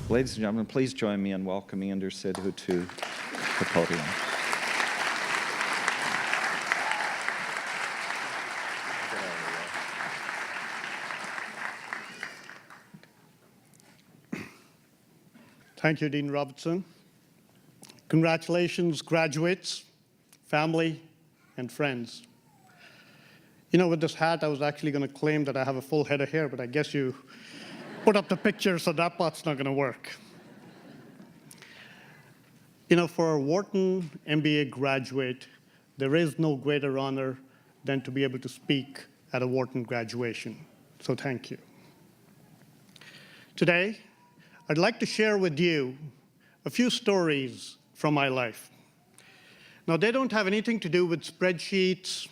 Ladies and gentlemen, please join me in welcoming Inder Sidhu to the podium. Thank you, Dean Robertson. Congratulations, graduates, family, and friends. You know, with this hat, I was actually going to claim that I have a full head of hair, but I guess you put up the picture, so that part's not going to work. You know, for a Wharton MBA graduate, there is no greater honor than to be able to speak at a Wharton graduation. So thank you. Today, I'd like to share with you a few stories from my life. Now, they don't have anything to do with spreadsheets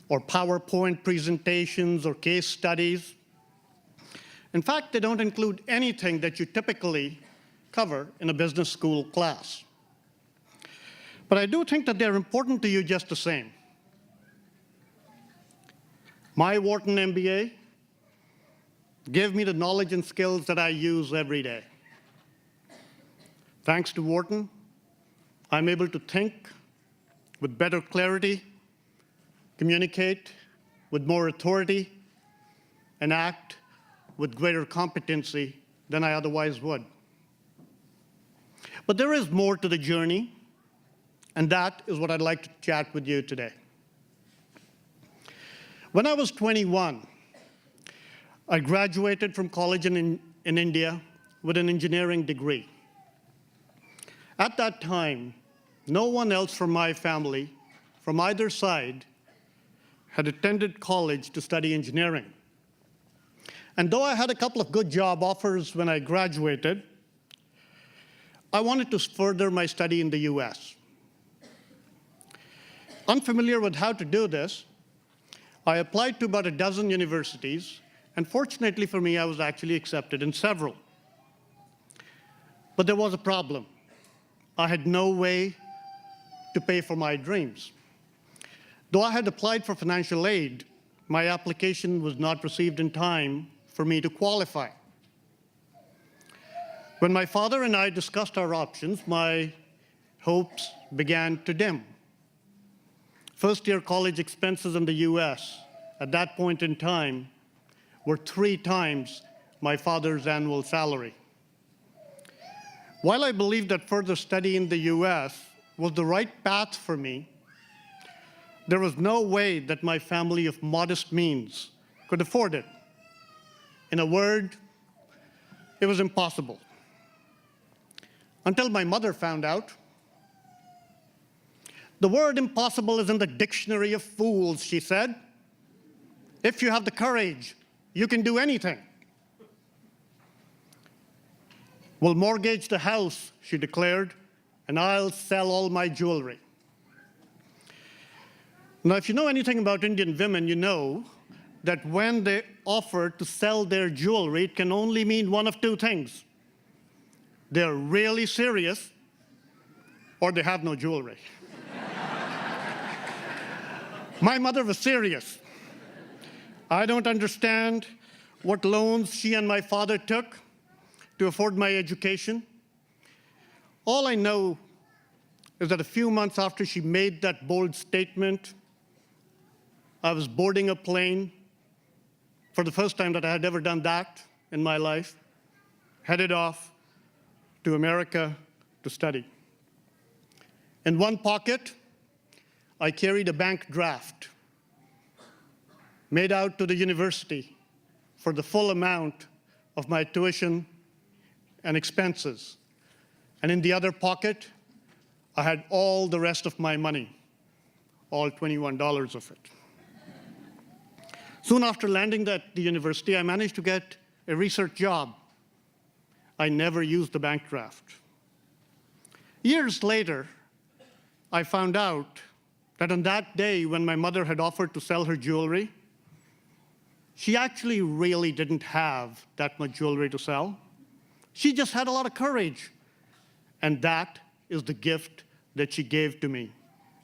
or PowerPoint presentations or case studies. In fact, they don't include anything that you typically cover in a business school class. But I do think that they're important to you just the same. My Wharton MBA gave me the knowledge and skills that I use every day. Thanks to Wharton, I'm able to think with better clarity, communicate with more authority, and act with greater competency than I otherwise would. But there is more to the journey, and that is what I'd like to chat with you today. When I was 21, I graduated from college in India with an engineering degree. At that time, no one else from my family, from either side, had attended college to study engineering. And though I had a couple of good job offers when I graduated, I wanted to further my study in the US. Unfamiliar with how to do this, I applied to about a dozen universities, and fortunately for me, I was actually accepted in several. But there was a problem. I had no way to pay for my dreams. Though I had applied for financial aid, my application was not received in time for me to qualify. When my father and I discussed our options, my hopes began to dim. First-year college expenses in the US at that point in time were 3 times my father's annual salary. While I believed that further study in the US was the right path for me, there was no way that my family of modest means could afford it. In a word, it was impossible. Until my mother found out. The word impossible is in the dictionary of fools, she said. If you have the courage, you can do anything. We'll mortgage the house, she declared, and I'll sell all my jewelry. Now, if you know anything about Indian women, you know that when they offer to sell their jewelry, it can only mean one of 2 things. They're really serious, or they have no jewelry. My mother was serious. I don't understand what loans she and my father took to afford my education. All I know is that a few months after she made that bold statement, I was boarding a plane for the first time that I had ever done that in my life, headed off to America to study. In one pocket, I carried a bank draft made out to the university for the full amount of my tuition and expenses. And in the other pocket, I had all the rest of my money, all $21 of it. Soon after landing at the university, I managed to get a research job. I never used the bank draft. Years later, I found out that on that day when my mother had offered to sell her jewelry, she actually really didn't have that much jewelry to sell. She just had a lot of courage. And that is the gift that she gave to me.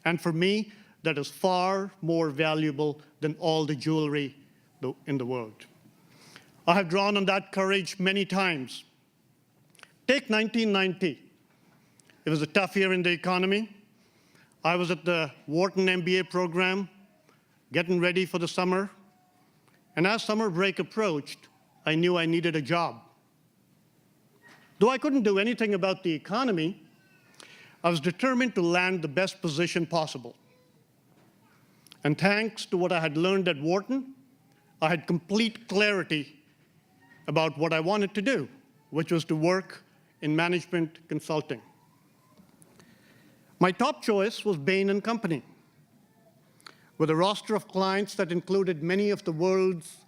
And for me, that is far more valuable than all the jewelry in the world. I have drawn on that courage many times. Take 1990. It was a tough year in the economy. I was at the Wharton MBA program, getting ready for the summer. And as summer break approached, I knew I needed a job. Though I couldn't do anything about the economy, I was determined to land the best position possible. And thanks to what I had learned at Wharton, I had complete clarity about what I wanted to do, which was to work in management consulting. My top choice was Bain & Company, with a roster of clients that included many of the world's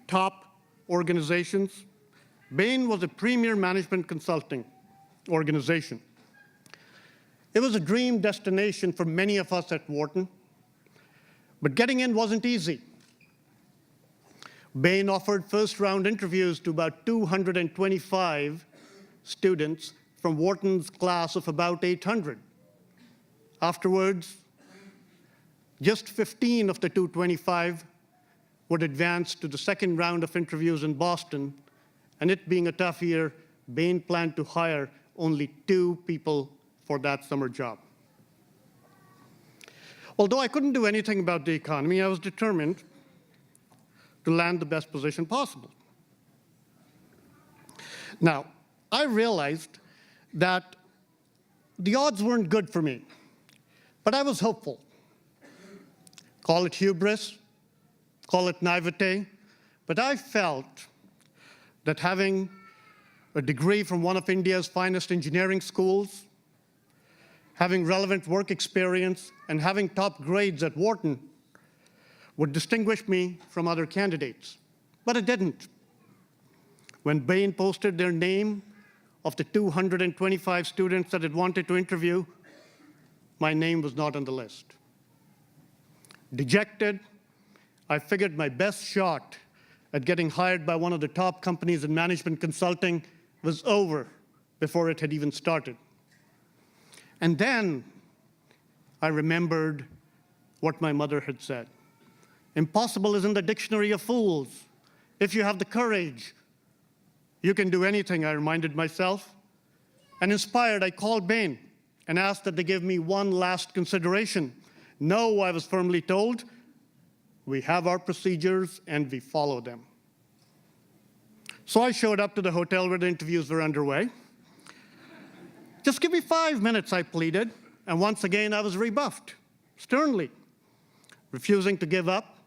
top organizations. Bain was a premier management consulting organization. It was a dream destination for many of us at Wharton, but getting in wasn't easy. Bain offered first-round interviews to about 225 students from Wharton's class of about 800. Afterwards, just 15 of the 225 would advance to the second round of interviews in Boston, and it being a tough year, Bain planned to hire only 2 people for that summer job. Although I couldn't do anything about the economy, I was determined to land the best position possible. Now, I realized that the odds weren't good for me, but I was hopeful. Call it hubris, call it naivete, but I felt that having a degree from one of India's finest engineering schools, having relevant work experience, and having top grades at Wharton would distinguish me from other candidates. But it didn't. When Bain posted their name of the 225 students that it wanted to interview, my name was not on the list. Dejected, I figured my best shot at getting hired by one of the top companies in management consulting was over before it had even started. And then I remembered what my mother had said. Impossible is in the dictionary of fools. If you have the courage, you can do anything, I reminded myself. And inspired, I called Bain and asked that they give me one last consideration. No, I was firmly told, we have our procedures and we follow them. So I showed up to the hotel where the interviews were underway. Just give me 5 minutes, I pleaded, and once again I was rebuffed, sternly, refusing to give up,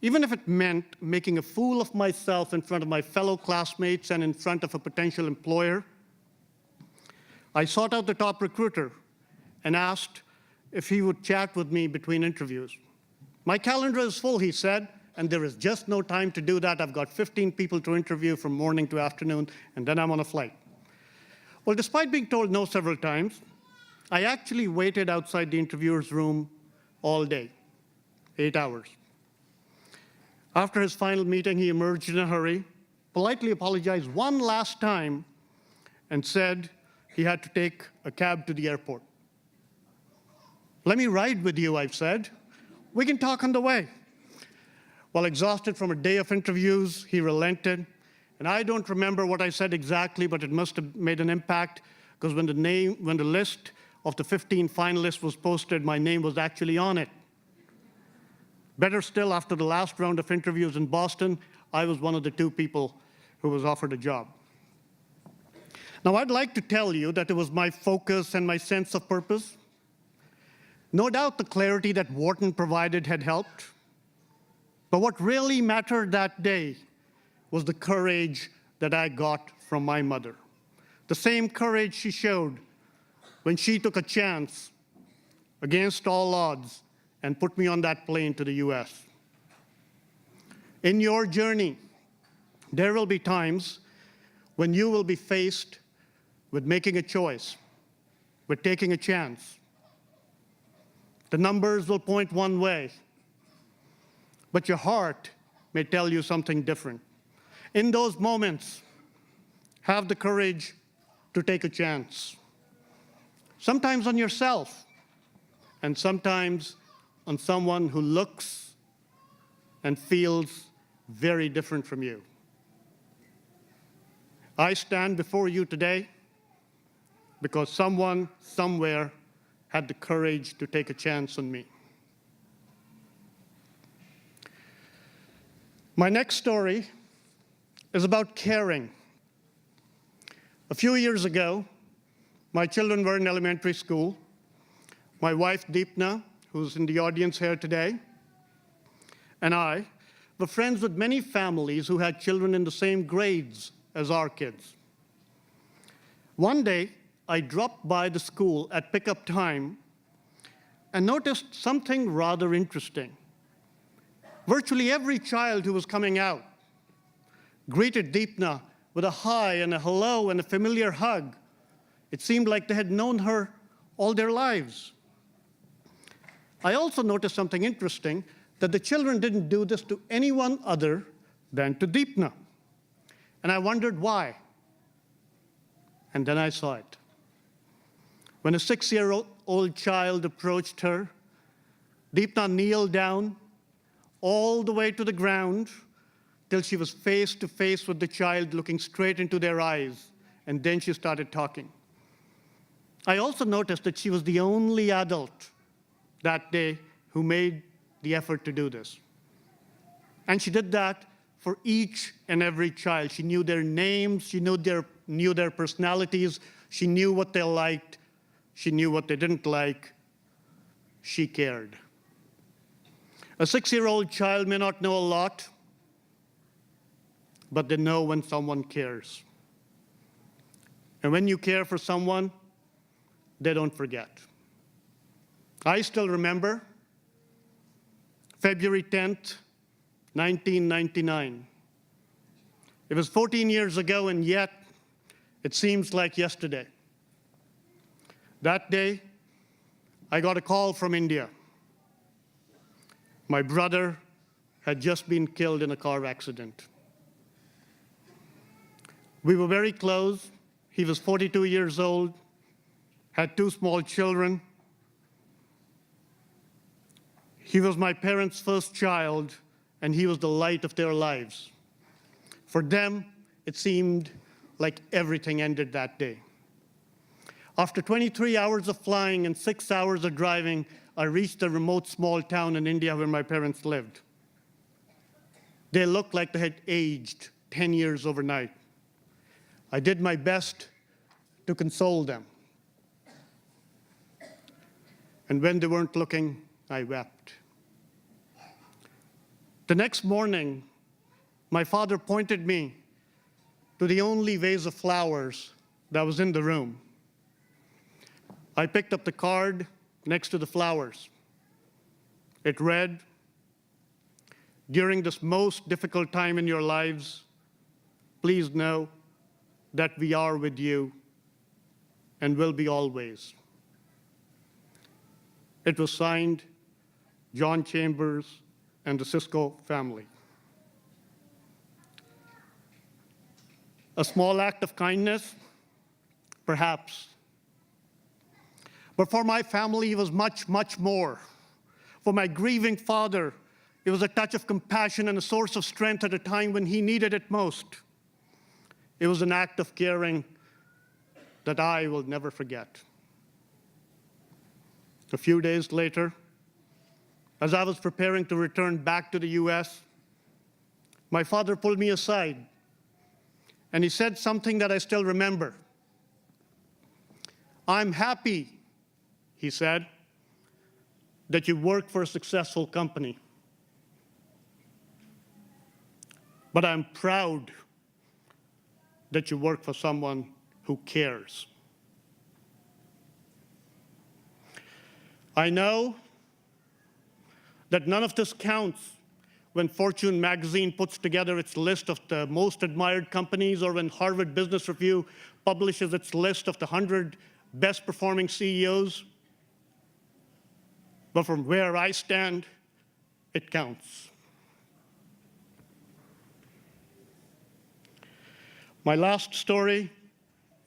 even if it meant making a fool of myself in front of my fellow classmates and in front of a potential employer. I sought out the top recruiter and asked if he would chat with me between interviews. My calendar is full, he said, and there is just no time to do that. I've got 15 people to interview from morning to afternoon, and then I'm on a flight. Well, despite being told no several times, I actually waited outside the interviewer's room all day, 8 hours. After his final meeting, he emerged in a hurry, politely apologized one last time, and said he had to take a cab to the airport. Let me ride with you, I said. We can talk on the way. While exhausted from a day of interviews, he relented. And I don't remember what I said exactly, but it must have made an impact, because when the list of the 15 finalists was posted, my name was actually on it. Better still, after the last round of interviews in Boston, I was one of the 2 people who was offered a job. Now, I'd like to tell you that it was my focus and my sense of purpose. No doubt the clarity that Wharton provided had helped. But what really mattered that day was the courage that I got from my mother. The same courage she showed when she took a chance against all odds and put me on that plane to the US. In your journey, there will be times when you will be faced with making a choice, with taking a chance. The numbers will point one way, but your heart may tell you something different. In those moments, have the courage to take a chance. Sometimes on yourself, and sometimes on someone who looks and feels very different from you. I stand before you today because someone, somewhere, had the courage to take a chance on me. My next story is about caring. A few years ago, my children were in elementary school. My wife, Deepna, who's in the audience here today, and I were friends with many families who had children in the same grades as our kids. One day, I dropped by the school at pickup time and noticed something rather interesting. Virtually every child who was coming out greeted Deepna with a hi and a hello and a familiar hug. It seemed like they had known her all their lives. I also noticed something interesting, that the children didn't do this to anyone other than to Deepna. And I wondered why. And then I saw it. When a 6-year-old child approached her, Deepna kneeled down all the way to the ground till she was face to face with the child, looking straight into their eyes, and then she started talking. I also noticed that she was the only adult that day who made the effort to do this. And she did that for each and every child. She knew their names, she knew their personalities, she knew what they liked, she knew what they didn't like. She cared. A 6-year-old child may not know a lot, but they know when someone cares. And when you care for someone, they don't forget. I still remember February 10th, 1999. It was 14 years ago, and yet it seems like yesterday. That day, I got a call from India. My brother had just been killed in a car accident. We were very close. He was 42 years old, had 2 small children. He was my parents' first child, and he was the light of their lives. For them, it seemed like everything ended that day. After 23 hours of flying and 6 hours of driving, I reached a remote small town in India where my parents lived. They looked like they had aged 10 years overnight. I did my best to console them. And when they weren't looking, I wept. The next morning, my father pointed me to the only vase of flowers that was in the room. I picked up the card next to the flowers. It read, "During this most difficult time in your lives, please know that we are with you and will be always." It was signed John Chambers and the Cisco family. A small act of kindness? Perhaps. But for my family, it was much, much more. For my grieving father, it was a touch of compassion and a source of strength at a time when he needed it most. It was an act of caring that I will never forget. A few days later, as I was preparing to return back to the US, my father pulled me aside, and he said something that I still remember. "I'm happy," he said, "that you work for a successful company. But I'm proud that you work for someone who cares." I know that none of this counts when Fortune magazine puts together its list of the most admired companies, or when Harvard Business Review publishes its list of the 100 best performing CEOs. But from where I stand, it counts. My last story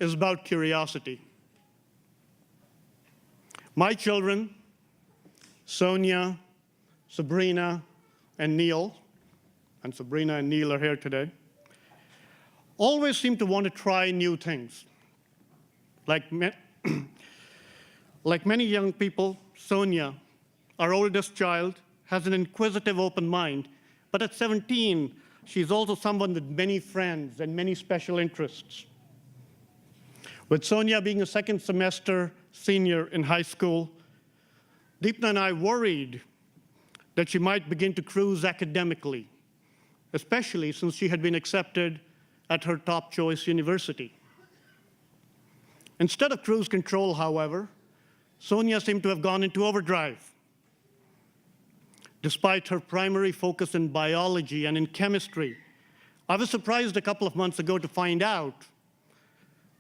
is about curiosity. My children, Sonia, Sabrina, and Neil, and Sabrina and Neil are here today, always seemed to want to try new things. Like many young people, Sonia, our oldest child, has an inquisitive open mind, but at 17, she's also someone with many friends and many special interests. With Sonia being a second semester senior in high school, Deepna and I worried that she might begin to cruise academically, especially since she had been accepted at her top choice university. Instead of cruise control, however, Sonia seemed to have gone into overdrive. Despite her primary focus in biology and in chemistry, I was surprised a couple of months ago to find out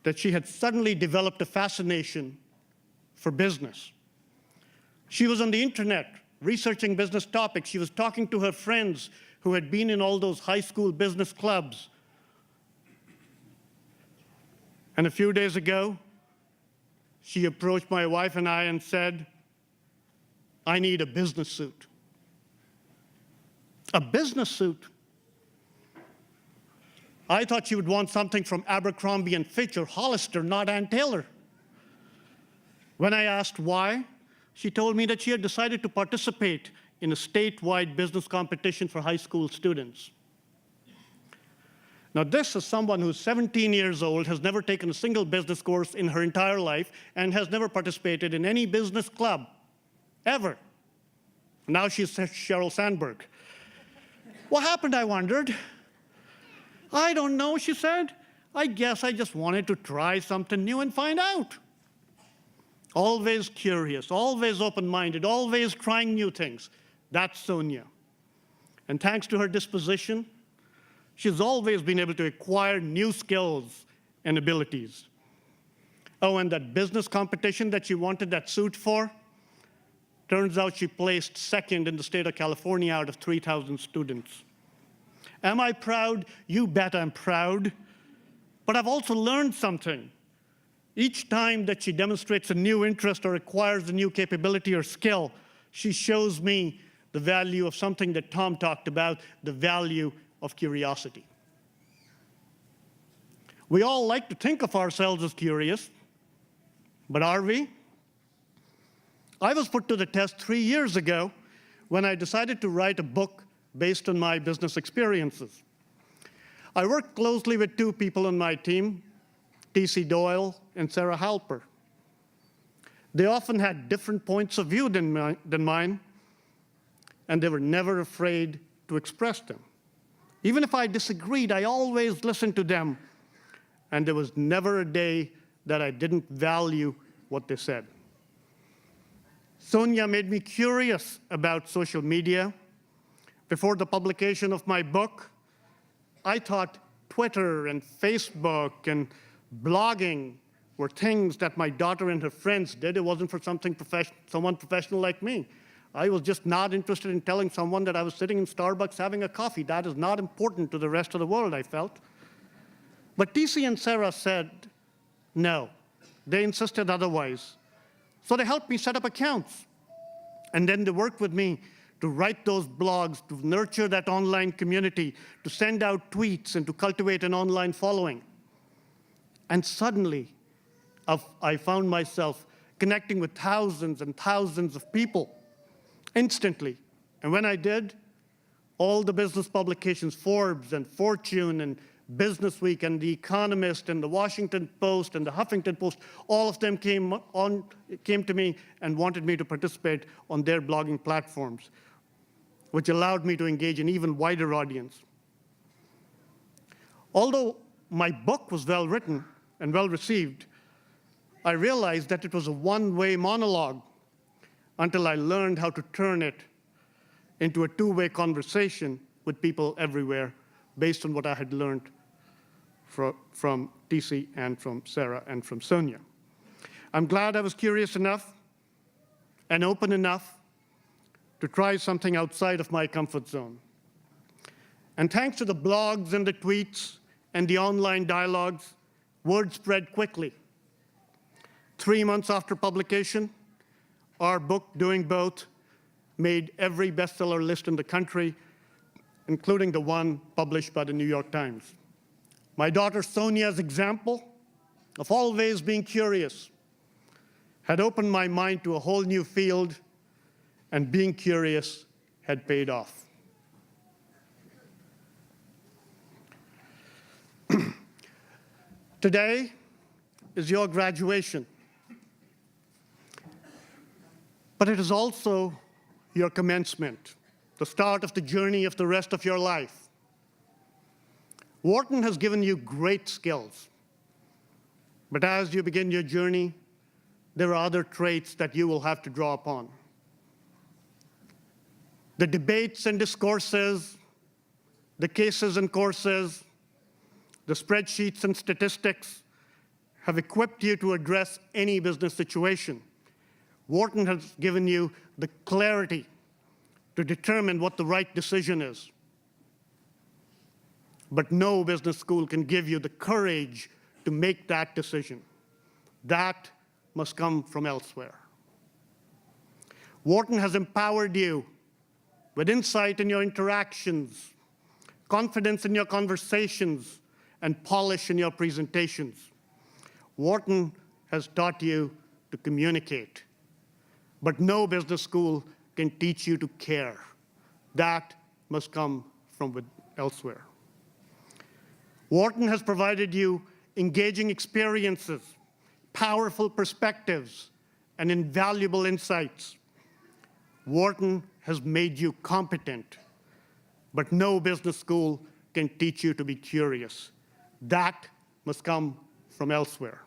that she had suddenly developed a fascination for business. She was on the internet researching business topics. She was talking to her friends who had been in all those high school business clubs. And a few days ago, she approached my wife and I and said, "I need a business suit." A business suit? I thought she would want something from Abercrombie & Fitch or Hollister, not Ann Taylor. When I asked why, she told me that she had decided to participate in a statewide business competition for high school students. Now, this is someone who's 17 years old, has never taken a single business course in her entire life, and has never participated in any business club, ever. Now she's Sheryl Sandberg. What happened, I wondered? I don't know, she said. I guess I just wanted to try something new and find out. Always curious, always open-minded, always trying new things. That's Sonia. And thanks to her disposition, she's always been able to acquire new skills and abilities. Oh, and that business competition that she wanted that suit for, turns out she placed second in the state of California out of 3,000 students. Am I proud? You bet I'm proud. But I've also learned something. Each time that she demonstrates a new interest or acquires a new capability or skill, she shows me the value of something that Tom talked about, the value of curiosity. We all like to think of ourselves as curious, but are we? I was put to the test 3 years ago when I decided to write a book based on my business experiences. I worked closely with two people on my team, T.C. Doyle and Sarah Halper. They often had different points of view than mine, and they were never afraid to express them. Even if I disagreed, I always listened to them, and there was never a day that I didn't value what they said. Sonia made me curious about social media. Before the publication of my book, I thought Twitter and Facebook and blogging were things that my daughter and her friends did. It wasn't for someone professional like me. I was just not interested in telling someone that I was sitting in Starbucks having a coffee. That is not important to the rest of the world, I felt. But TC and Sarah said no. They insisted otherwise. So they helped me set up accounts. And then they worked with me to write those blogs, to nurture that online community, to send out tweets, and to cultivate an online following. And suddenly, I found myself connecting with thousands and thousands of people instantly. And when I did, all the business publications, Forbes and Fortune and Businessweek and The Economist and The Washington Post and The Huffington Post, all of them came to me and wanted me to participate on their blogging platforms, which allowed me to engage an even wider audience. Although my book was well written and well received, I realized that it was a one-way monologue until I learned how to turn it into a two-way conversation with people everywhere based on what I had learned from TC and from Sarah and from Sonia. I'm glad I was curious enough and open enough to try something outside of my comfort zone. And thanks to the blogs and the tweets and the online dialogues, word spread quickly. 3 months after publication, our book, Doing Both, made every bestseller list in the country, including the one published by the New York Times. My daughter Sonia's example of always being curious had opened my mind to a whole new field, and being curious had paid off. Today is your graduation, but it is also your commencement, the start of the journey of the rest of your life. Wharton has given you great skills, but as you begin your journey, there are other traits that you will have to draw upon. The debates and discourses, the cases and courses, the spreadsheets and statistics have equipped you to address any business situation. Wharton has given you the clarity to determine what the right decision is. But no business school can give you the courage to make that decision. That must come from elsewhere. Wharton has empowered you with insight in your interactions, confidence in your conversations, and polish in your presentations. Wharton has taught you to communicate. But no business school can teach you to care. That must come from elsewhere. Wharton has provided you engaging experiences, powerful perspectives, and invaluable insights. Wharton has made you competent, but no business school can teach you to be curious. That must come from elsewhere.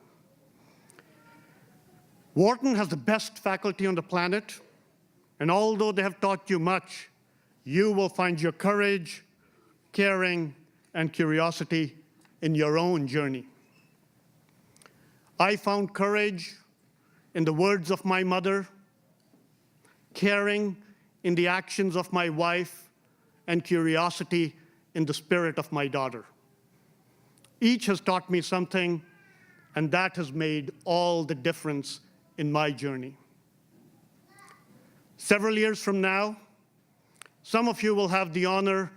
Wharton has the best faculty on the planet, and although they have taught you much, you will find your courage, caring, and curiosity in your own journey. I found courage in the words of my mother, caring in the actions of my wife, and curiosity in the spirit of my daughter. Each has taught me something, and that has made all the difference in my journey. Several years from now, some of you will have the honor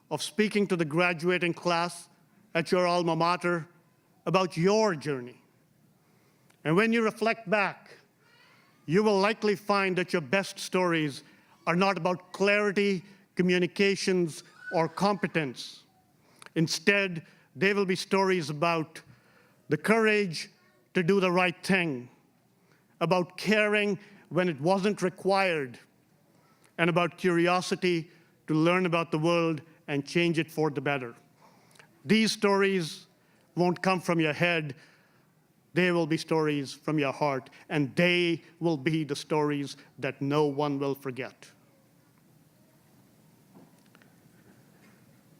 of speaking to the graduating class at your alma mater about your journey. And when you reflect back, you will likely find that your best stories are not about clarity, communications, or competence. Instead, they will be stories about the courage to do the right thing, about caring when it wasn't required, and about curiosity to learn about the world and change it for the better. These stories won't come from your head. They will be stories from your heart, and they will be the stories that no one will forget.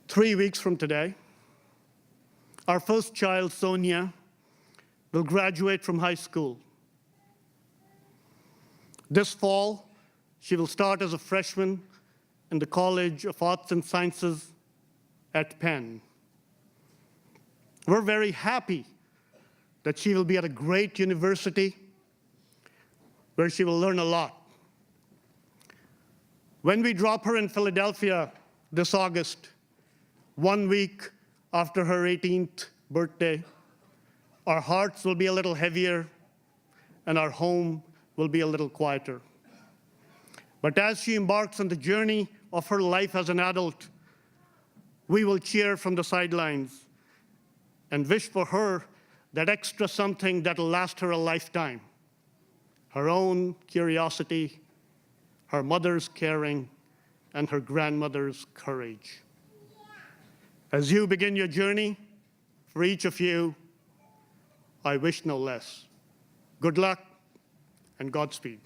3 weeks from today, our first child, Sonia, will graduate from high school. This fall, she will start as a freshman in the College of Arts and Sciences at Penn. We're very happy that she will be at a great university where she will learn a lot. When we drop her in Philadelphia this August, 1 week after her 18th birthday, our hearts will be a little heavier and our home will be a little quieter. But as she embarks on the journey of her life as an adult, we will cheer from the sidelines and wish for her that extra something that'll last her a lifetime. Her own curiosity, her mother's caring, and her grandmother's courage. As you begin your journey, for each of you, I wish no less. Good luck and Godspeed.